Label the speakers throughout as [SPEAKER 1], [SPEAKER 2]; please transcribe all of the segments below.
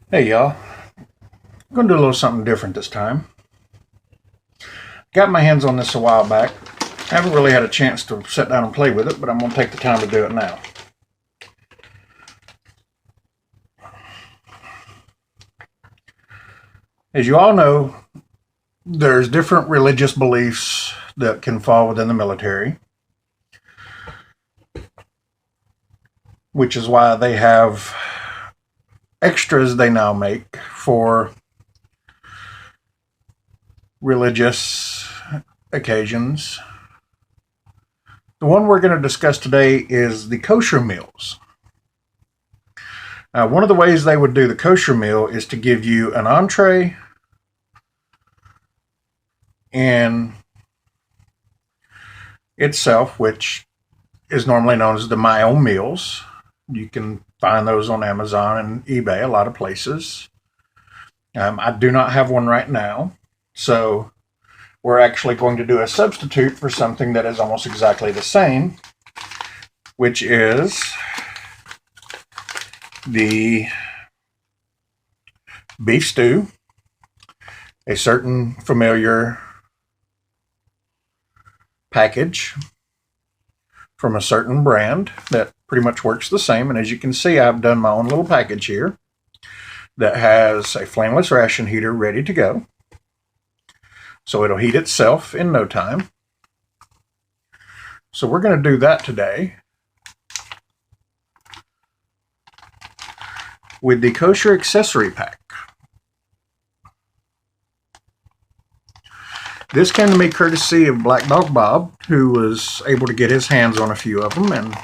[SPEAKER 1] Hey y'all, I'm going to do a little something different this time. Got my hands on this a while back. Haven't really had a chance to sit down and play with it, but I'm going to take the time to do it now. As you all know, there's different religious beliefs that can fall within the military, which is why they have extras they now make for religious occasions. The one we're going to discuss today is the kosher meals. One of the ways they would do the kosher meal is to give you an entree and itself, which is normally known as the MyOwnMeals. You can find those on Amazon and eBay, a lot of places. I do not have one right now, so we're actually going to do a substitute for something that is almost exactly the same, which is the beef stew, a certain familiar package from a certain brand that pretty much works the same. And as you can see, I've done my own little package here that has a flameless ration heater ready to go. So it'll heat itself in no time. So we're going to do that today with the kosher accessory pack. This came to me courtesy of BlackDogBob, who was able to get his hands on a few of them, and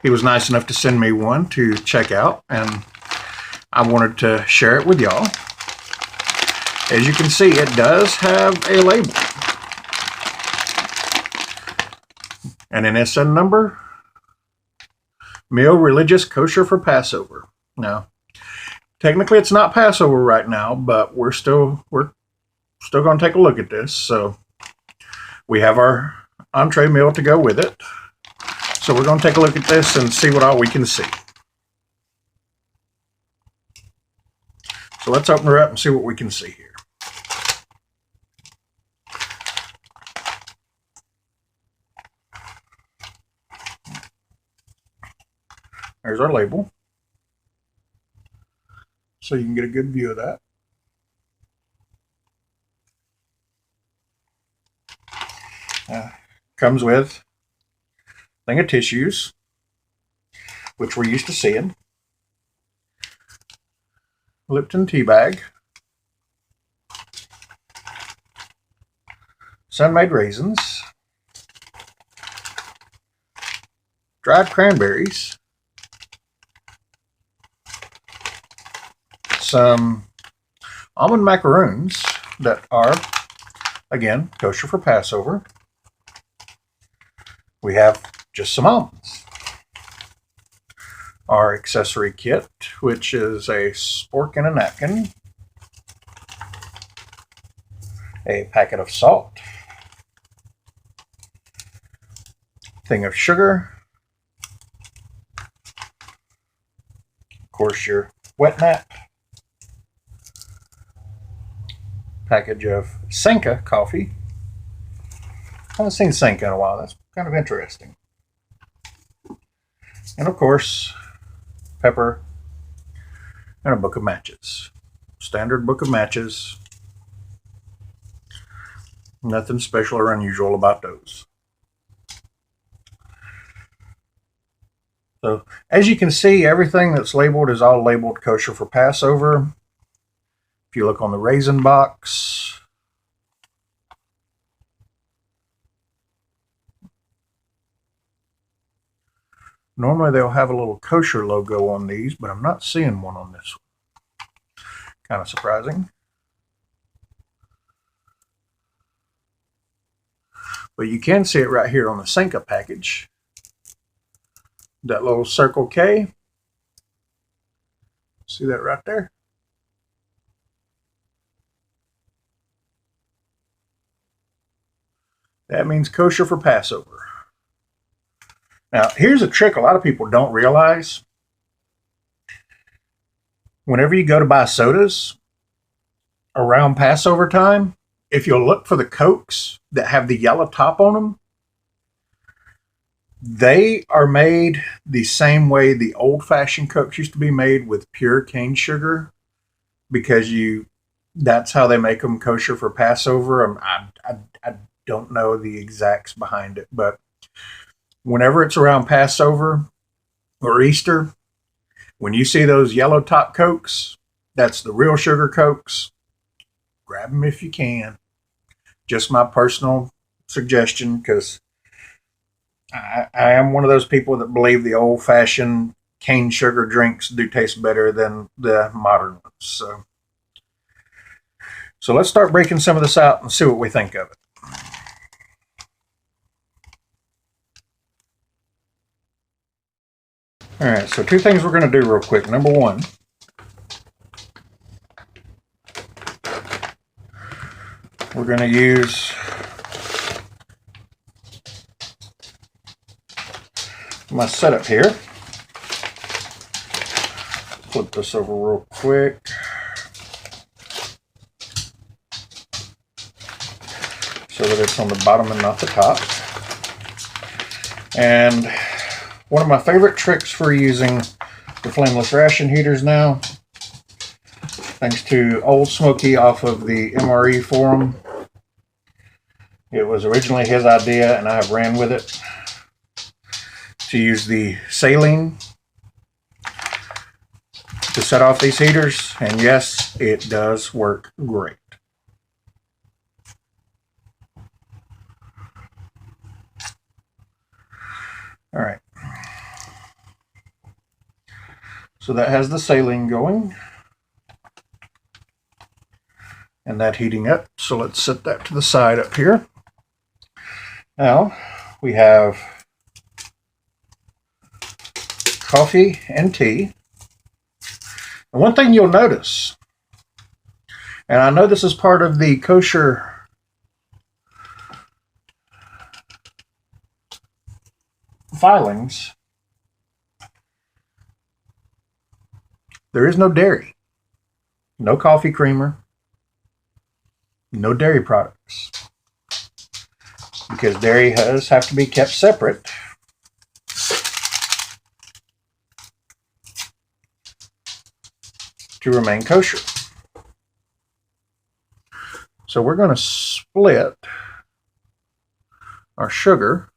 [SPEAKER 1] he was nice enough to send me one to check out, and I wanted to share it with y'all. As you can see, it does have a label, and an SN number, Meal Religious Kosher for Passover. Now, technically it's not Passover right now, but we're still going to take a look at this. So we have our entree meal to go with it. So we're going to take a look at this and see what all we can see. So let's open her up and see what we can see here. There's our label. So you can get a good view of that. Comes with a thing of tissues, which we're used to seeing. Lipton tea bag. Sun-made raisins. Dried cranberries. Some almond macaroons that are, again, kosher for Passover. We have just some almonds. Our accessory kit, which is a spork and a napkin, a packet of salt, thing of sugar, of course your wet nap, package of Senka coffee. I haven't seen Senka in a while. That's kind of interesting. And of course, pepper and a book of matches. Standard book of matches. Nothing special or unusual about those. So as you can see, everything that's labeled is all labeled kosher for Passover. If you look on the raisin box, normally they'll have a little kosher logo on these, but I'm not seeing one on this one. Kind of surprising. But you can see it right here on the Senka package. That little circle K. See that right there? That means kosher for Passover. Now, here's a trick a lot of people don't realize. whenever you go to buy sodas around Passover time, if you'll look for the Cokes that have the yellow top on them, they are made the same way the old-fashioned Cokes used to be made, with pure cane sugar, because that's how they make them kosher for Passover. I don't know the exacts behind it, but whenever it's around Passover or Easter, when you see those yellow top Cokes, that's the real sugar Cokes. Grab them if you can. Just my personal suggestion, because I am one of those people that believe the old-fashioned cane sugar drinks do taste better than the modern ones. So let's start breaking some of this out and see what we think of it. All right, so two things we're going to do real quick. Number one, we're going to use my setup here. Flip this over real quick. So that it's on the bottom and not the top. And one of my favorite tricks for using the flameless ration heaters now, thanks to Old Smoky off of the MRE forum. It was originally his idea, and I have ran with it, to use the saline to set off these heaters, and yes, it does work great. All right, so that has the saline going and that heating up, so let's set that to the side up here. Now we have coffee and tea. And one thing you'll notice, and I know this is part of the kosher filings, there is no dairy, no coffee creamer, no dairy products, because dairy does have to be kept separate to remain kosher. So we're going to split our sugar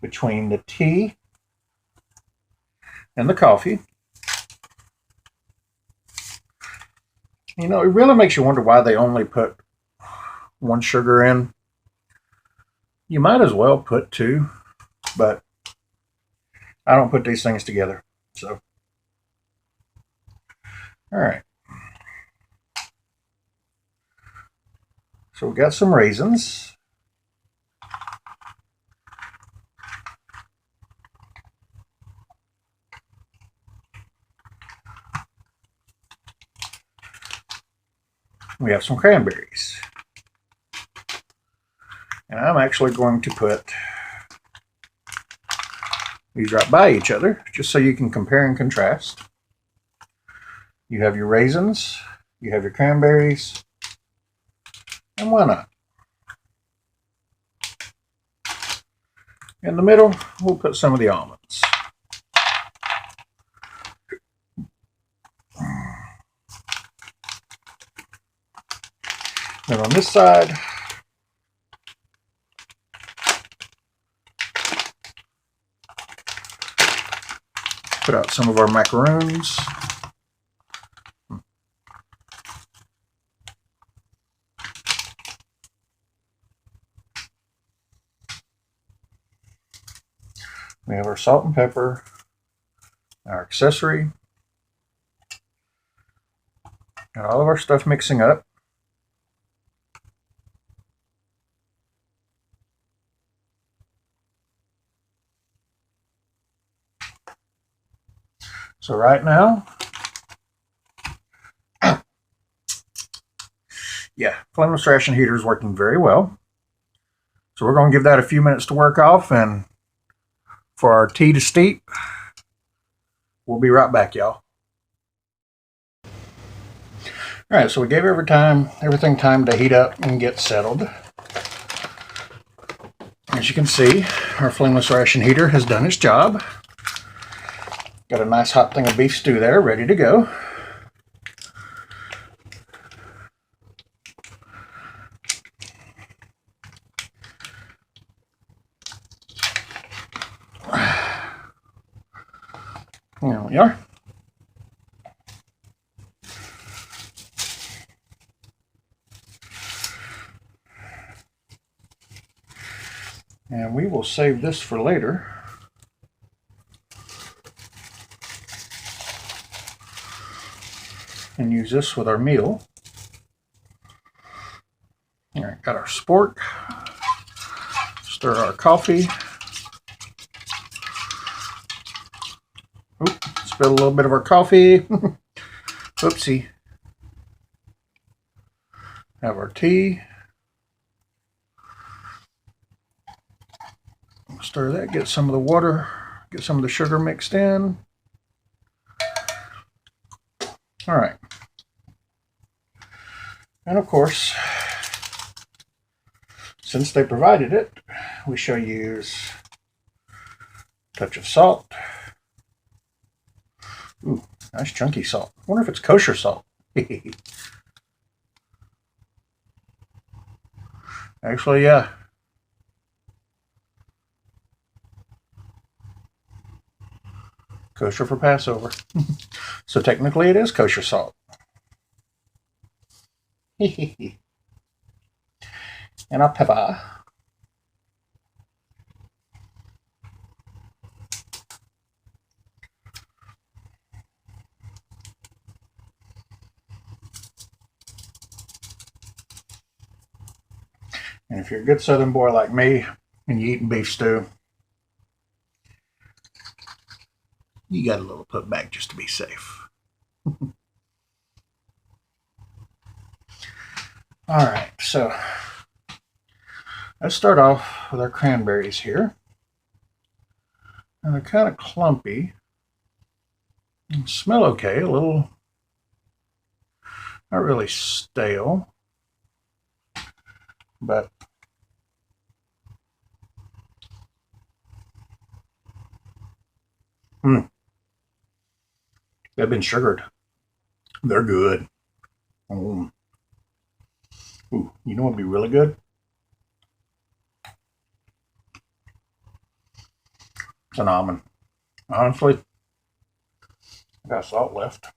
[SPEAKER 1] between the tea and the coffee. You know, it really makes you wonder why they only put one sugar in. You might as well put two, but I don't put these things together. So, all right. So we got some raisins. We have some cranberries. And I'm actually going to put these right by each other, just so you can compare and contrast. You have your raisins, you have your cranberries, and why not? In the middle, we'll put some of the almonds. And on this side, put out some of our macaroons. We have our salt and pepper, our accessory, and all of our stuff mixing up. So right now, yeah, flameless ration heater is working very well. So we're going to give that a few minutes to work off, and for our tea to steep, we'll be right back, y'all. All right, so we gave everything time to heat up and get settled. As you can see, our flameless ration heater has done its job. Got a nice hot thing of beef stew there, ready to go. There we are. And we will save this for later. And use this with our meal. All right, got our spork. Stir our coffee. Oop, spilled a little bit of our coffee. Oopsie. Have our tea. Stir that, get some of the water, get some of the sugar mixed in. All right. And of course, since they provided it, we shall use a touch of salt. Ooh, nice chunky salt. I wonder if it's kosher salt. Actually, yeah. Kosher for Passover. So technically it is kosher salt. And our pepper. And if you're a good southern boy like me and you eat beef stew, you got a little put back just to be safe. All right, so let's start off with our cranberries here. And they're kind of clumpy. And smell okay, a little, not really stale, but they've been sugared. They're good. Ooh, you know what would be really good? It's an almond. Honestly, I got salt left.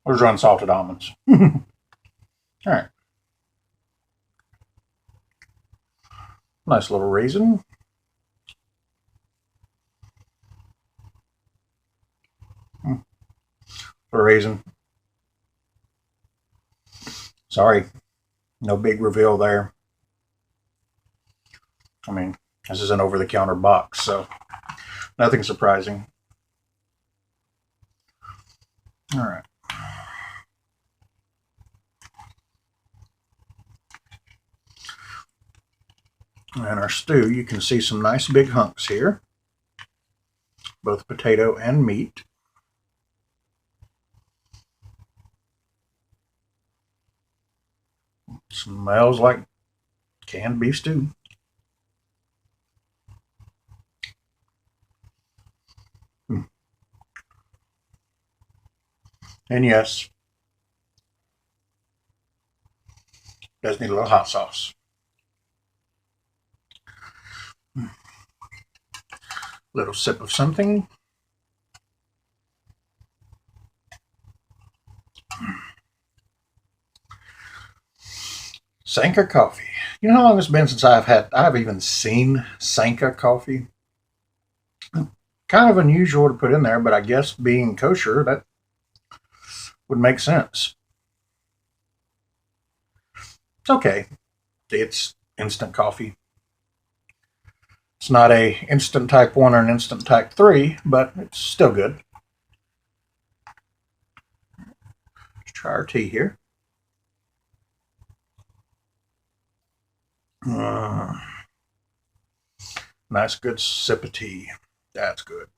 [SPEAKER 1] Those are unsalted almonds. All right. Nice little raisin. A raisin. Sorry, no big reveal there. I mean, this is an over-the-counter box, so nothing surprising. All right. And our stew, you can see some nice big hunks here, both potato and meat. Smells like canned beef stew. And yes, does need a little hot sauce. Little sip of something. Sanka coffee. You know how long it's been since I've even seen Sanka coffee? Kind of unusual to put in there, but I guess being kosher, that would make sense. It's okay. It's instant coffee. It's not a instant type 1 or an instant type 3, but it's still good. Let's try our tea here. Nice good sip of tea. That's good.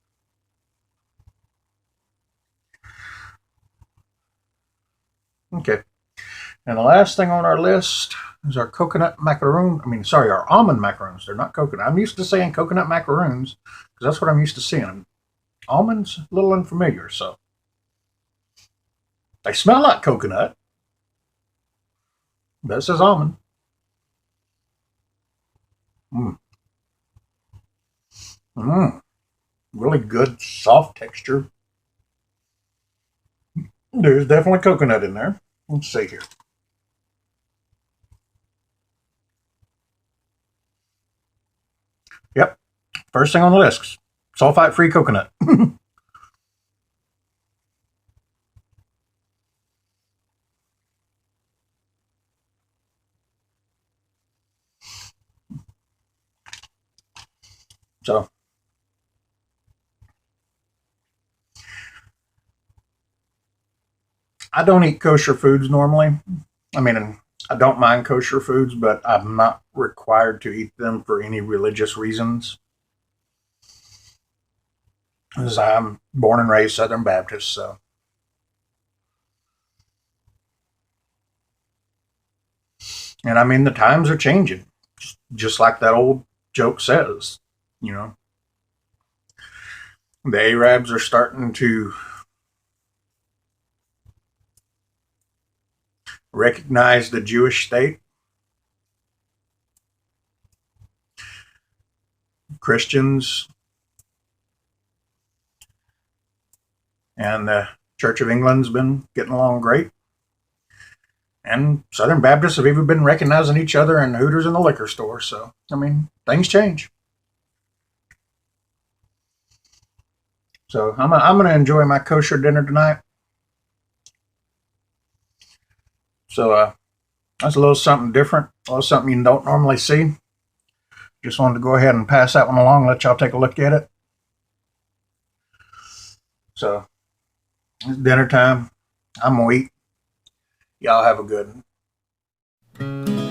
[SPEAKER 1] Okay. And the last thing on our list is our coconut macaroon. Our almond macaroons. They're not coconut. I'm used to saying coconut macaroons because that's what I'm used to seeing them. Almonds, a little unfamiliar, so. They smell like coconut. This is almond. Mmm. Mmm. Really good, soft texture. There's definitely coconut in there. Let's see here. Yep. First thing on the list, sulfite-free coconut. So, I don't eat kosher foods normally. I mean, I don't mind kosher foods, but I'm not required to eat them for any religious reasons. Because I'm born and raised Southern Baptist, so. And I mean, the times are changing, just like that old joke says. You know, the Arabs are starting to recognize the Jewish state. Christians and the Church of England's been getting along great. And Southern Baptists have even been recognizing each other in Hooters and the liquor store. So, I mean, things change. So, I'm going to enjoy my kosher dinner tonight. So, that's a little something different, a little something you don't normally see. Just wanted to go ahead and pass that one along, let y'all take a look at it. So, it's dinner time. I'm going to eat. Y'all have a good one.